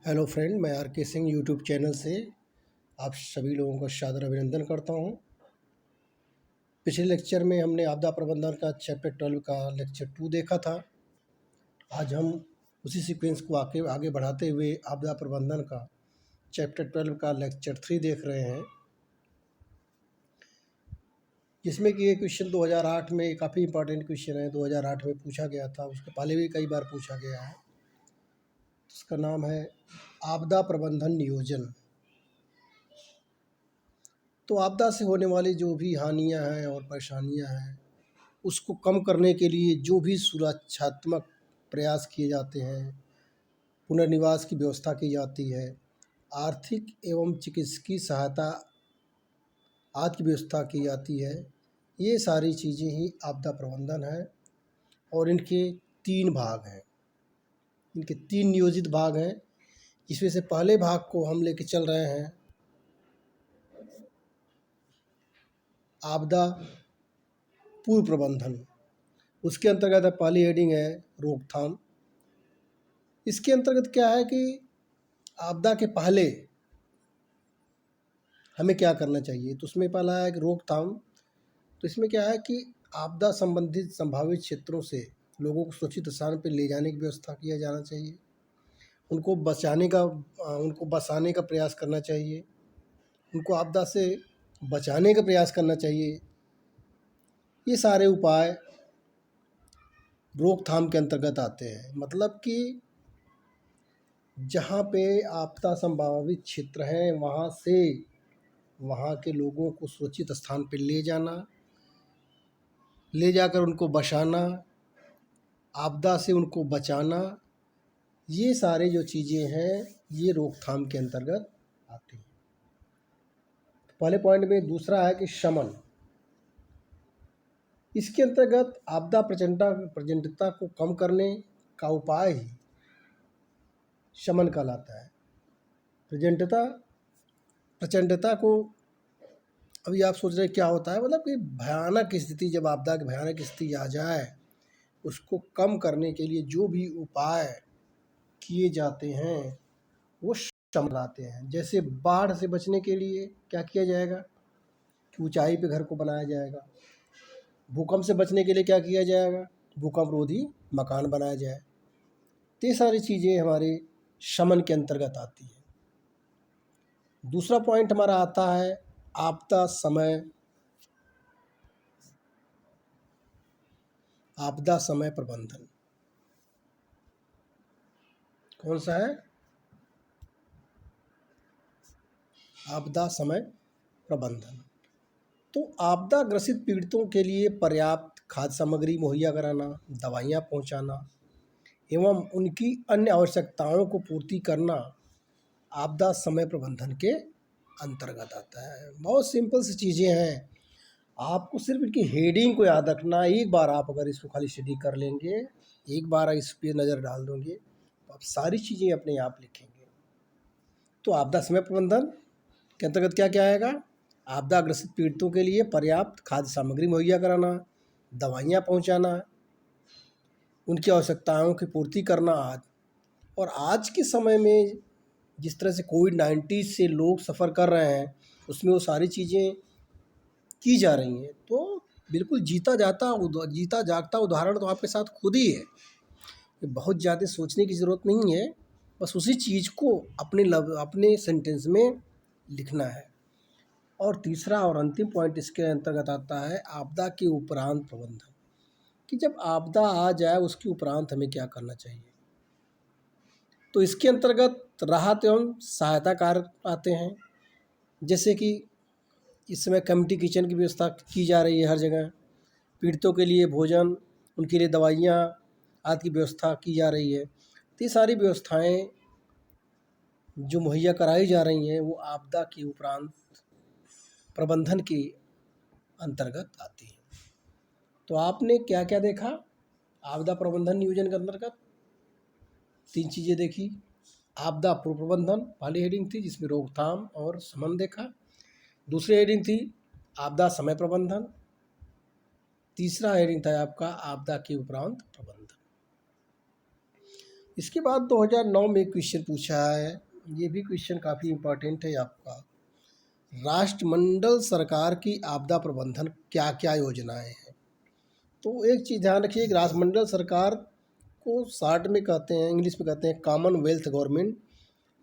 Hello friend, मैं are के Singh YouTube channel से आप सभी लोगों का सादर अभिनंदन करता हूं। पिछले लेक्चर में हमने आपदा प्रबंधन का चैप्टर 12 का लेक्चर 2 देखा था। आज हम उसी सीक्वेंस को आगे आगे बढ़ाते हुए आपदा प्रबंधन का चैप्टर 12 का लेक्चर 3 देख रहे हैं, जिसमें कि ये क्वेश्चन 2008 में काफ़ी इंपॉर्टेंट क्वेश्चन है। 2008 में पूछा गया था, उसके पहले भी कई बार पूछा गया है। उसका नाम है आपदा प्रबंधन नियोजन। तो आपदा से होने वाली जो भी हानियां हैं और परेशानियां हैं, उसको कम करने के लिए जो भी सुरक्षात्मक प्रयास किए जाते हैं, पुनर्निवास की व्यवस्था की जाती है, आर्थिक एवं चिकित्सकीय सहायता आदि की व्यवस्था की जाती है, ये सारी चीज़ें ही आपदा प्रबंधन है। और इनके 3 भाग हैं, इनके 3 नियोजित भाग हैं। इसमें से पहले भाग को हम लेके चल रहे हैं आपदा पूर्व प्रबंधन। उसके अंतर्गत पहली हेडिंग है रोकथाम। इसके अंतर्गत क्या है कि आपदा के पहले हमें क्या करना चाहिए। तो उसमें पहला है कि रोकथाम। तो इसमें क्या है कि आपदा संबंधित संभावित क्षेत्रों से लोगों को सुरक्षित स्थान पर ले जाने की व्यवस्था किया जाना चाहिए। उनको बचाने का प्रयास करना चाहिए। उनको आपदा से बचाने का प्रयास करना चाहिए। ये सारे उपाय रोकथाम के अंतर्गत आते हैं। मतलब कि जहाँ पे आपदा संभावित क्षेत्र हैं, वहाँ से वहाँ के लोगों को सुरक्षित स्थान पर ले जाना, ले जाकर उनको बचाना, आपदा से उनको बचाना, ये सारे जो चीज़ें हैं ये रोकथाम के अंतर्गत आती हैं। पहले पॉइंट में दूसरा है कि शमन। इसके अंतर्गत आपदा प्रचंडता को कम करने का उपाय ही शमन कहलाता है। प्रचंडता को अभी आप सोच रहे हैं क्या होता है, मतलब कि भयानक स्थिति, जब आपदा की भयानक स्थिति आ जाए, उसको कम करने के लिए जो भी उपाय किए जाते हैं वो शमन आते हैं। जैसे बाढ़ से बचने के लिए क्या किया जाएगा कि ऊंचाई पे घर को बनाया जाएगा। भूकंप से बचने के लिए क्या किया जाएगा, भूकंप रोधी मकान बनाया जाए। तो ये सारी चीज़ें हमारे शमन के अंतर्गत आती हैं। दूसरा पॉइंट हमारा आता है आपदा समय प्रबंधन। कौन सा है? आपदा समय प्रबंधन। तो आपदा ग्रसित पीड़ितों के लिए पर्याप्त खाद्य सामग्री मुहैया कराना, दवाइयाँ पहुँचाना एवं उनकी अन्य आवश्यकताओं को पूर्ति करना आपदा समय प्रबंधन के अंतर्गत आता है। बहुत सिंपल सी चीज़ें हैं, आपको सिर्फ इनकी हेडिंग को याद रखना। एक बार आप अगर इसको खाली स्टडी कर लेंगे, एक बार इस पर नज़र डाल दोगे, तो आप सारी चीज़ें अपने आप लिखेंगे। तो आपदा समय प्रबंधन के अंतर्गत क्या क्या आएगा? आपदा ग्रसित पीड़ितों के लिए पर्याप्त खाद्य सामग्री मुहैया कराना, दवाइयाँ पहुँचाना, उनकी आवश्यकताओं की पूर्ति करना आदि। और आज के समय में जिस तरह से कोविड-19 से लोग सफ़र कर रहे हैं, उसमें वो सारी चीज़ें की जा रही हैं। तो बिल्कुल जीता जागता उदाहरण तो आपके साथ खुद ही है। बहुत ज़्यादा सोचने की ज़रूरत नहीं है, बस उसी चीज़ को अपने सेंटेंस में लिखना है। और तीसरा और अंतिम पॉइंट इसके अंतर्गत आता है आपदा के उपरांत प्रबंधन, कि जब आपदा आ जाए उसके उपरांत हमें क्या करना चाहिए। तो इसके अंतर्गत राहत एवं सहायता कार्य आते हैं। जैसे कि इस समय कम्युनिटी किचन की व्यवस्था की जा रही है हर जगह, पीड़ितों के लिए भोजन, उनके लिए दवाइयाँ आदि की व्यवस्था की जा रही है। तो ये सारी व्यवस्थाएं जो मुहैया कराई जा रही हैं वो आपदा के उपरांत प्रबंधन के अंतर्गत आती है। तो आपने क्या क्या देखा आपदा प्रबंधन नियोजन के अंतर्गत? 3 चीज़ें देखी। आपदा पूर्व प्रबंधन पहली हेडिंग थी, जिसमें रोकथाम और शमन देखा। दूसरी हेडिंग थी आपदा समय प्रबंधन। तीसरा हेडिंग था आपका आपदा के उपरांत प्रबंधन। इसके बाद 2009 में क्वेश्चन पूछा है, ये भी क्वेश्चन काफ़ी इम्पोर्टेंट है आपका। राष्ट्रमंडल सरकार की आपदा प्रबंधन क्या क्या योजनाएं हैं। तो एक चीज़ ध्यान रखिए कि राष्ट्रमंडल सरकार को शॉर्ट में कहते हैं, इंग्लिश में कहते हैं कॉमनवेल्थ गवर्नमेंट,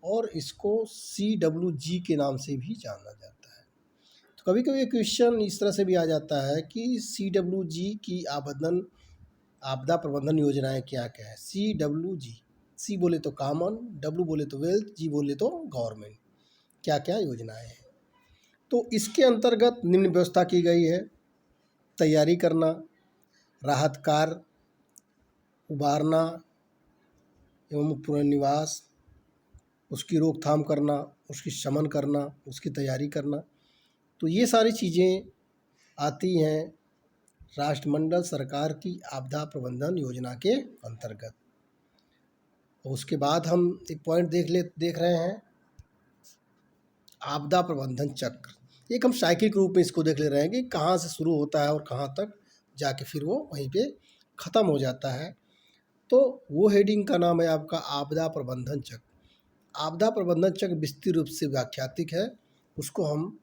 और इसको CWG के नाम से भी जाना जाता है। तो कभी कभी क्वेश्चन इस तरह से भी आ जाता है कि CWG की आपदा प्रबंधन योजनाएं क्या क्या है। CWG, C बोले तो कॉमन, W बोले तो वेल्थ, G बोले तो गवर्नमेंट, क्या क्या योजनाएं हैं। तो इसके अंतर्गत निम्न व्यवस्था की गई है: तैयारी करना, राहत कार्य, उबारना एवं पुनर्निवास, उसकी रोकथाम करना, उसकी शमन करना, उसकी तैयारी करना। तो ये सारी चीज़ें आती हैं राष्ट्रमंडल सरकार की आपदा प्रबंधन योजना के अंतर्गत। उसके बाद हम एक पॉइंट देख रहे हैं, आपदा प्रबंधन चक्र। एक हम साइकिल के रूप में इसको देख ले रहे हैं कि कहाँ से शुरू होता है और कहाँ तक जाके फिर वो वहीं पे ख़त्म हो जाता है। तो वो हेडिंग का नाम है आपका आपदा प्रबंधन चक्र। आपदा प्रबंधन चक्र विस्तृत रूप से व्याख्यात्मक है, उसको हम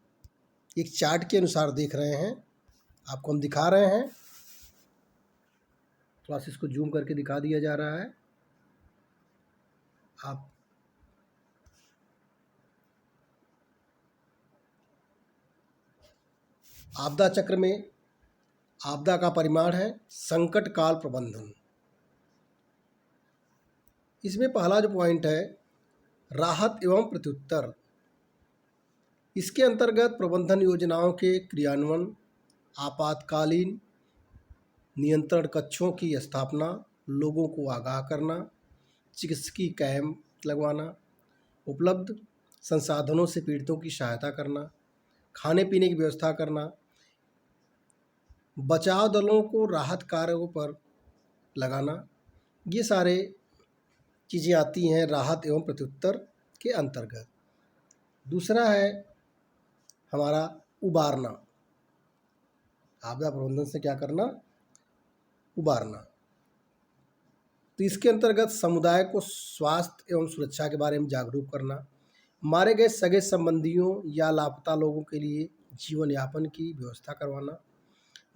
एक चार्ट के अनुसार देख रहे हैं, आपको हम दिखा रहे हैं। थोड़ा सा इसको जूम करके दिखा दिया जा रहा है। आप आपदा चक्र में आपदा का परिमाण है संकट काल प्रबंधन। इसमें पहला जो पॉइंट है राहत एवं प्रत्युत्तर। इसके अंतर्गत प्रबंधन योजनाओं के क्रियान्वयन, आपातकालीन नियंत्रण कक्षों की स्थापना, लोगों को आगाह करना, चिकित्सकीय कैंप लगवाना, उपलब्ध संसाधनों से पीड़ितों की सहायता करना, खाने पीने की व्यवस्था करना, बचाव दलों को राहत कार्यों पर लगाना, ये सारे चीज़ें आती हैं राहत एवं प्रत्युत्तर के अंतर्गत। दूसरा है हमारा उबारना। आपदा प्रबंधन से क्या करना? उबारना। तो इसके अंतर्गत समुदाय को स्वास्थ्य एवं सुरक्षा के बारे में जागरूक करना, मारे गए सगे संबंधियों या लापता लोगों के लिए जीवन यापन की व्यवस्था करवाना,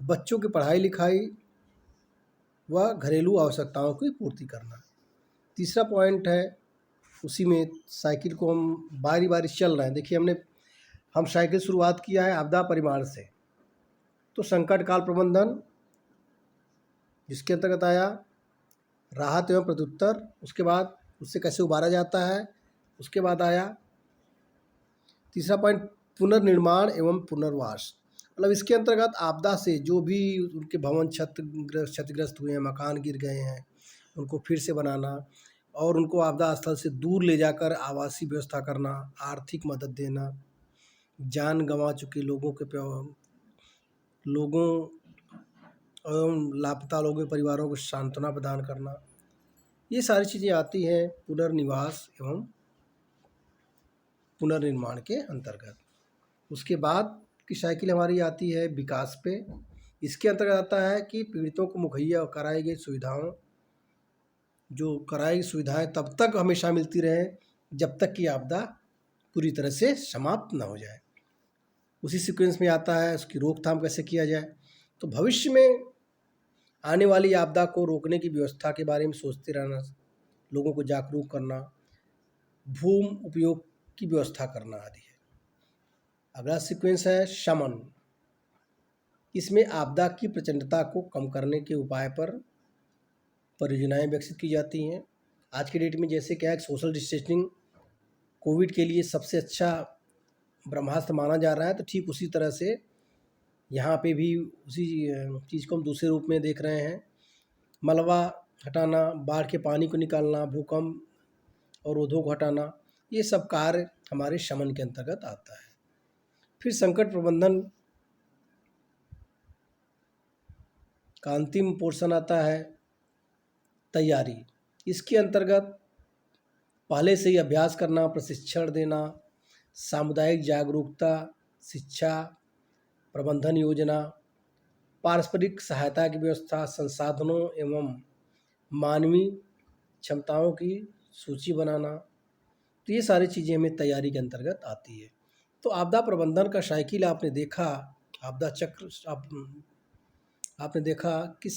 बच्चों की पढ़ाई लिखाई व घरेलू आवश्यकताओं की पूर्ति करना। तीसरा पॉइंट है, उसी में साइकिल को हम बारी बारी चल रहे हैं। देखिए हम साइकिल शुरुआत किया है आपदा परिमाण से। तो संकट काल प्रबंधन जिसके अंतर्गत आया राहत एवं प्रत्युत्तर, उसके बाद उससे कैसे उबारा जाता है, उसके बाद आया तीसरा पॉइंट पुनर्निर्माण एवं पुनर्वास। मतलब इसके अंतर्गत आपदा से जो भी उनके भवन क्षतिग्रस्त हुए हैं, मकान गिर गए हैं, उनको फिर से बनाना और उनको आपदा स्थल से दूर ले जाकर आवासीय व्यवस्था करना, आर्थिक मदद देना, जान गंवा चुके लोगों एवं लापता लोगों के परिवारों को सांत्वना प्रदान करना, ये सारी चीज़ें आती हैं पुनर्निवास एवं पुनर्निर्माण के अंतर्गत। उसके बाद की साइकिल हमारी आती है विकास पे। इसके अंतर्गत आता है कि पीड़ितों को मुहैया कराई गई सुविधाएं तब तक हमेशा मिलती रहे जब तक कि आपदा पूरी तरह से समाप्त न हो जाए। उसी सीक्वेंस में आता है उसकी रोकथाम कैसे किया जाए। तो भविष्य में आने वाली आपदा को रोकने की व्यवस्था के बारे में सोचते रहना, लोगों को जागरूक करना, भूमि उपयोग की व्यवस्था करना आदि है। अगला सीक्वेंस है शमन। इसमें आपदा की प्रचंडता को कम करने के उपाय पर परियोजनाएं विकसित की जाती हैं। आज के डेट में जैसे क्या है, सोशल डिस्टेंसिंग कोविड के लिए सबसे अच्छा ब्रह्मास्त्र माना जा रहा है, तो ठीक उसी तरह से यहाँ पे भी उसी चीज़ को हम दूसरे रूप में देख रहे हैं। मलबा हटाना, बाढ़ के पानी को निकालना, भूकंप अवरोधों को हटाना, ये सब कार्य हमारे शमन के अंतर्गत आता है। फिर संकट प्रबंधन का अंतिम पोर्शन आता है तैयारी। इसके अंतर्गत पहले से ही अभ्यास करना, प्रशिक्षण देना, सामुदायिक जागरूकता, शिक्षा, प्रबंधन योजना, पारस्परिक सहायता की व्यवस्था, संसाधनों एवं मानवीय क्षमताओं की सूची बनाना, तो ये सारी चीज़ें हमें तैयारी के अंतर्गत आती है। तो आपदा प्रबंधन का साइकिल आपने देखा, आपदा चक्र आपने देखा किस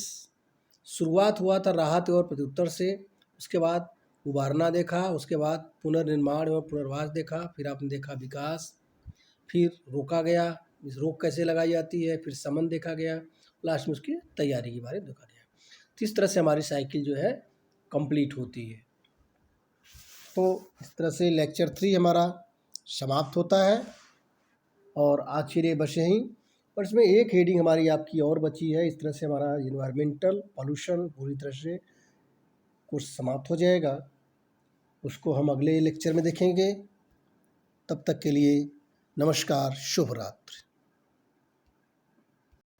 शुरुआत हुआ था राहत और प्रत्युत्तर से, उसके बाद उबारना देखा, उसके बाद पुनर्निर्माण और पुनर्वास देखा, फिर आपने देखा विकास, फिर रोका गया, इस रोक कैसे लगाई जाती है, फिर समन देखा गया, लास्ट में उसकी तैयारी के बारे में देखा गया। तो इस तरह से हमारी साइकिल जो है कंप्लीट होती है। तो इस तरह से लेक्चर 3 हमारा समाप्त होता है और आज के लिए बस यहीं। और इसमें एक हेडिंग हमारी आपकी और बची है। इस तरह से हमारा इन्वायरमेंटल पॉल्यूशन पूरी तरह से कोर्स समाप्त हो जाएगा। उसको हम अगले लेक्चर में देखेंगे। तब तक के लिए नमस्कार, शुभ रात्रि।